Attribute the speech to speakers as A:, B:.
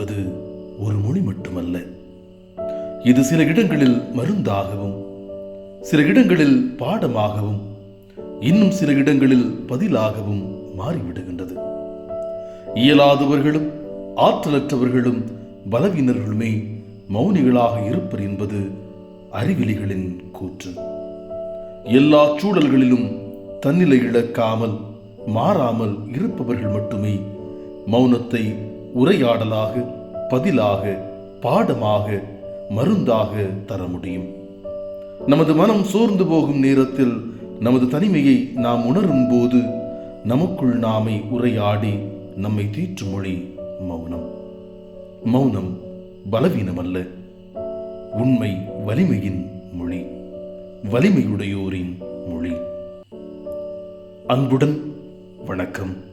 A: என்பது ஒரு மொழி மட்டுமல்ல. இது சில இடங்களில் மருந்தாகவும், சில இடங்களில் பாடமாகவும், இன்னும் சில இடங்களில் பதிலாகவும் மாறிவிடுகின்றது. இயலாதவர்களும் ஆற்றலற்றவர்களும் பலவீனர்களுமே மௌனிகளாக இருப்பர் என்பது அறிவிலிகளின் கூற்று. எல்லா சூழல்களிலும் தன்னிலை இழக்காமல் மாறாமல் இருப்பவர்கள் மட்டுமே மௌனத்தை உரையாடலாக, பதிலாக, பாடமாக, மருந்தாக தர முடியும். நமது மனம் சோர்ந்து போகும் நேரத்தில் நமது தனிமையை நாம் உணரும் போது நமக்குள் நாமே உரையாடி நம்மை தீற்றும் மொழி மௌனம். மௌனம் பலவீனமல்ல, உண்மை வலிமையின் மொழி, வலிமையுடையோரின் மொழி. அன்புடன் வணக்கம்.